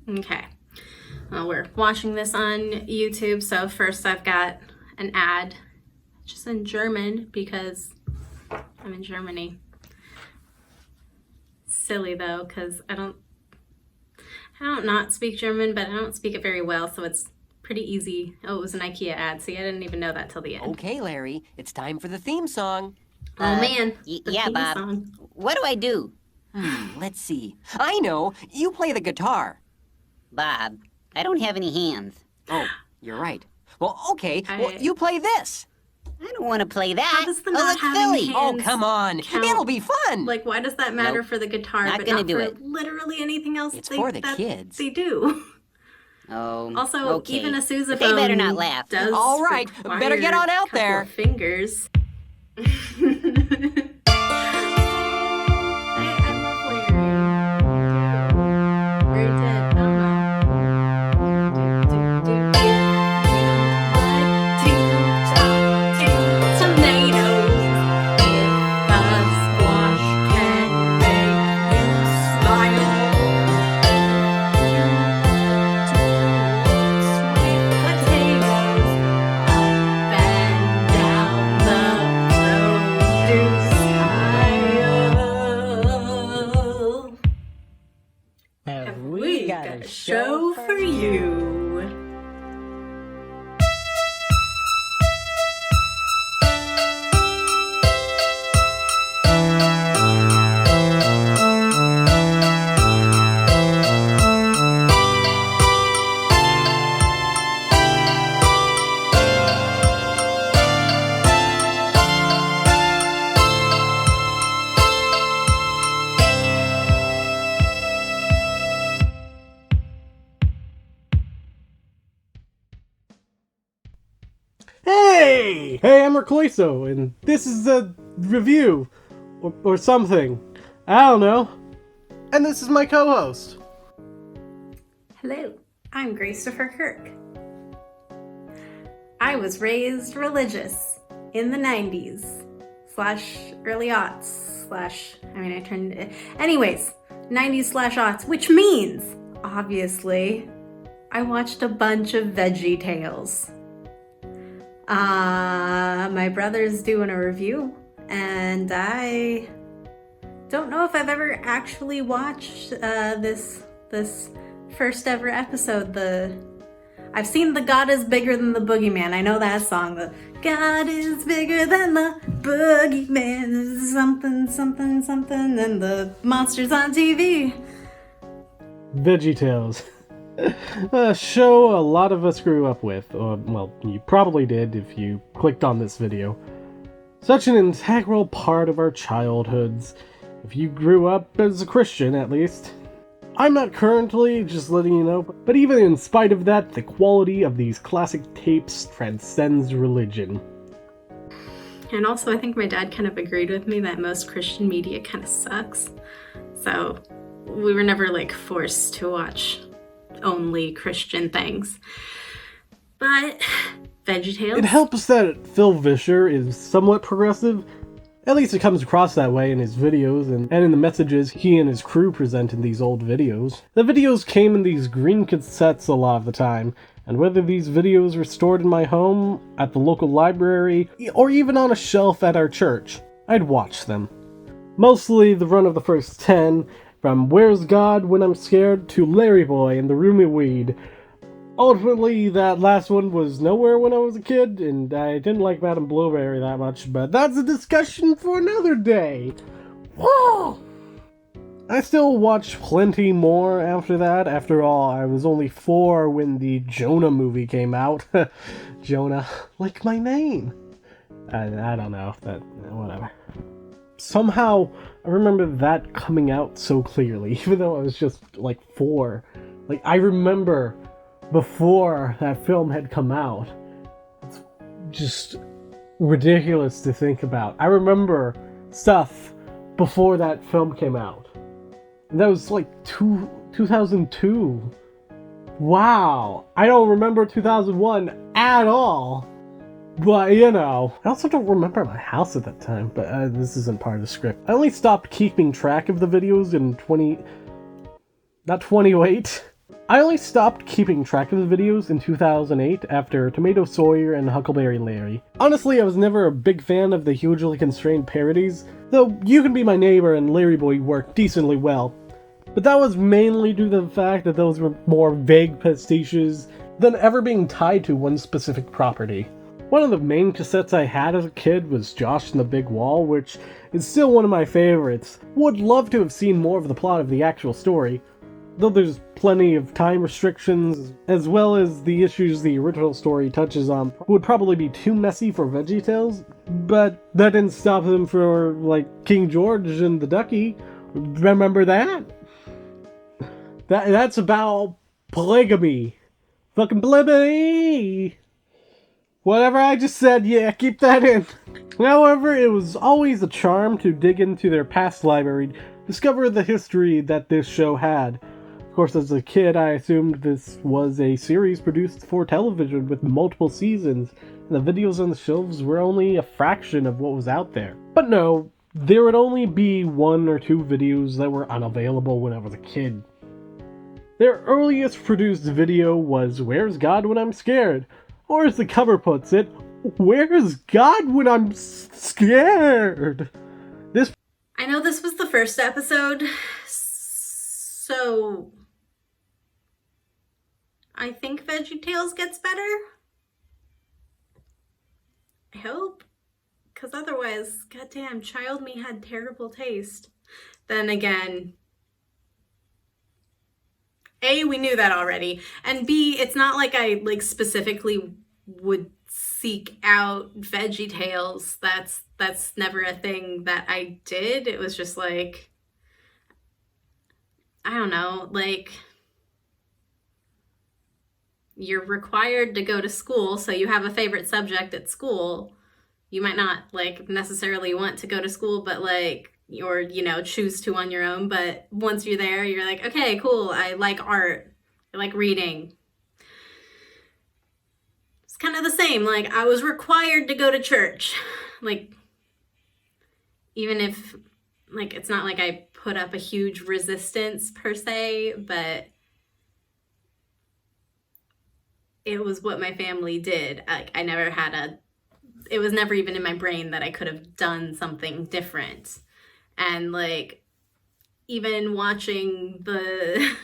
Okay. Well, we're watching this on YouTube, so first I've got an ad, just in German because I'm in Germany. Silly though, because I don't not speak German, but I don't speak it very well, so it's pretty easy. Oh, it was an IKEA ad. See, I didn't even know that till the end. Okay, Larry, it's time for the theme song. Oh man, the yeah, theme Bob. song. What do I do? Let's see. I know. You play the guitar. Bob, I don't have any hands. Oh, you're right. Well, okay. Well, you play this. I don't want to play that. How does the Oh, not that's having silly. hands Oh, come on. count? It'll be fun. Like, why does that matter for the guitar, Not but gonna not do for it. literally anything else? It's for the that kids. They do. Oh, Also, okay. even a sousaphone They better not laugh. does All right, require better get on out a couple there. of fingers. I love Larry. Where he did, I don't know. Tomatoes. If a squash can make you smile. Have we got a Show for you. Hey! Hey, I'm RecloySo, and this is a review. Or something. I don't know. And this is my co-host. Hello, I'm Gracetopher Kirk. I was raised religious in the 90s / early aughts / anyways, 90s / aughts, which means, obviously, I watched a bunch of VeggieTales. My brother's doing a review, and I don't know if I've ever actually watched this first ever episode. I've seen the God is Bigger Than the Boogeyman. I know that song. The God is bigger than the boogeyman. Something, something, something, and the monsters on TV. VeggieTales. A show a lot of us grew up with, or, well, you probably did if you clicked on this video. Such an integral part of our childhoods, if you grew up as a Christian at least. I'm not currently, just letting you know, but even in spite of that, the quality of these classic tapes transcends religion. And also, I think my dad kind of agreed with me that most Christian media kind of sucks. So we were never like forced to watch only Christian things. But VeggieTales. It helps that Phil Vischer is somewhat progressive. At least it comes across that way in his videos and in the messages he and his crew present in these old videos. The videos came in these green cassettes a lot of the time, and whether these videos were stored in my home, at the local library, or even on a shelf at our church, I'd watch them. Mostly the run of the first 10, from Where's God When I'm Scared to Larry Boy and the Roomy Weed. Ultimately, that last one was nowhere when I was a kid, and I didn't like Madame Blueberry that much, but that's a discussion for another day. Whoa! I still watched plenty more after that. After all, I was only 4 when the Jonah movie came out. Jonah, like my name. I don't know, whatever. Somehow, I remember that coming out so clearly, even though I was just, 4. I remember before that film had come out. It's just ridiculous to think about. I remember stuff before that film came out. And that was 2002. Wow. I don't remember 2001 at all. But, I also don't remember my house at that time, but this isn't part of the script. I only stopped keeping track of the videos in 2008. I only stopped keeping track of the videos in 2008 after Tomato Sawyer and Huckleberry Larry. Honestly, I was never a big fan of the hugely constrained parodies, though You Can Be My Neighbor and Larry Boy worked decently well. But that was mainly due to the fact that those were more vague pastiches than ever being tied to one specific property. One of the main cassettes I had as a kid was Josh and the Big Wall, which is still one of my favorites. Would love to have seen more of the plot of the actual story, though there's plenty of time restrictions, as well as the issues the original story touches on would probably be too messy for VeggieTales, but that didn't stop them for, like, King George and the Ducky. Remember that? That's about polygamy. Fucking polygamy! Whatever I just said, yeah, keep that in. However, it was always a charm to dig into their past library, discover the history that this show had. Of course, as a kid, I assumed this was a series produced for television with multiple seasons, and the videos on the shelves were only a fraction of what was out there. But no, there would only be 1 or 2 videos that were unavailable when I was a kid. Their earliest produced video was Where's God When I'm Scared? Or as the cover puts it, Where's God When I'm Scared? I know this was the first episode, so I think VeggieTales gets better. I hope. Because otherwise, goddamn, child me had terrible taste. Then again, A, we knew that already, and B, it's not like I specifically would seek out VeggieTales. That's never a thing that I did. It was just like, I don't know, like, you're required to go to school, so you have a favorite subject at school. You might not necessarily want to go to school, but or choose to on your own, but once you're there, you're like, okay, cool, I like art, I like reading. It's kind of the same. I was required to go to church, even if it's not like I put up a huge resistance per se, but it was what my family did. I never had it was never even in my brain that I could have done something different. And even watching the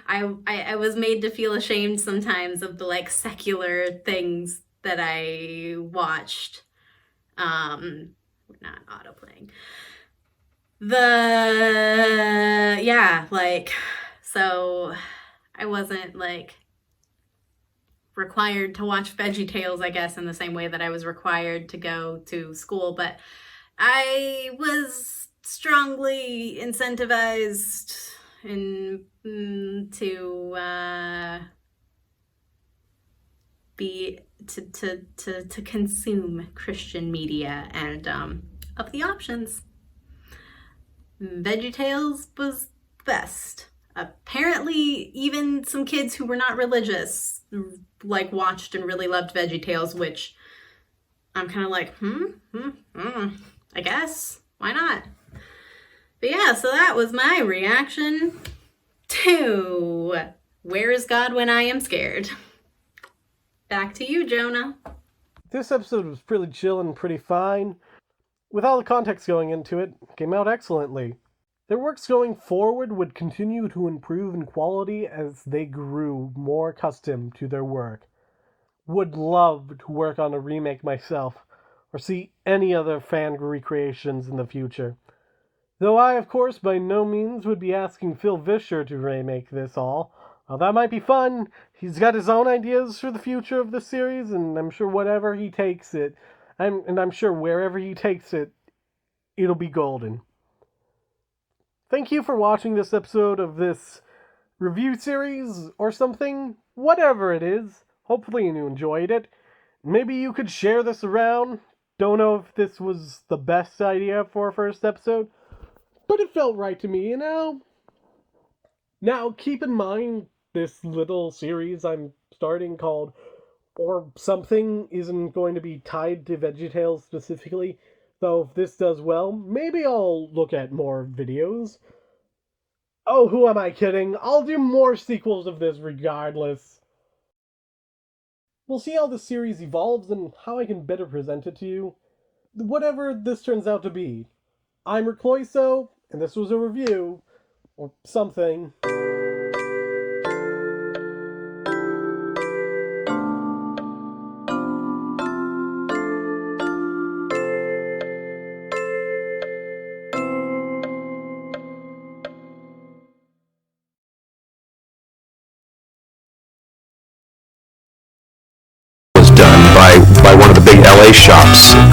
I was made to feel ashamed sometimes of the secular things that I watched. We're not auto-playing. So I wasn't required to watch VeggieTales, I guess, in the same way that I was required to go to school, but I was strongly incentivized to consume Christian media, and of the options, VeggieTales was best. Apparently, even some kids who were not religious watched and really loved VeggieTales, which I'm kind of I guess. Why not? But yeah, so that was my reaction to Where is God When I Am Scared? Back to you, Jonah. This episode was pretty chill and pretty fine. With all the context going into it, came out excellently. Their works going forward would continue to improve in quality as they grew more accustomed to their work. Would love to work on a remake myself, or see any other fan recreations in the future. Though I, of course, by no means would be asking Phil Vischer to remake this all. While that might be fun, he's got his own ideas for the future of the series, and I'm sure whatever he takes it, I'm sure wherever he takes it, it'll be golden. Thank you for watching this episode of this review series or something, whatever it is. Hopefully you enjoyed it. Maybe you could share this around. Don't know if this was the best idea for a first episode, but it felt right to me, Now, keep in mind, this little series I'm starting called Or Something isn't going to be tied to VeggieTales specifically, though if this does well, maybe I'll look at more videos. Oh, who am I kidding? I'll do more sequels of this regardless. We'll see how the series evolves and how I can better present it to you. Whatever this turns out to be. I'm RecloySo, and this was a review. Or something. Was done by one of the big LA shops.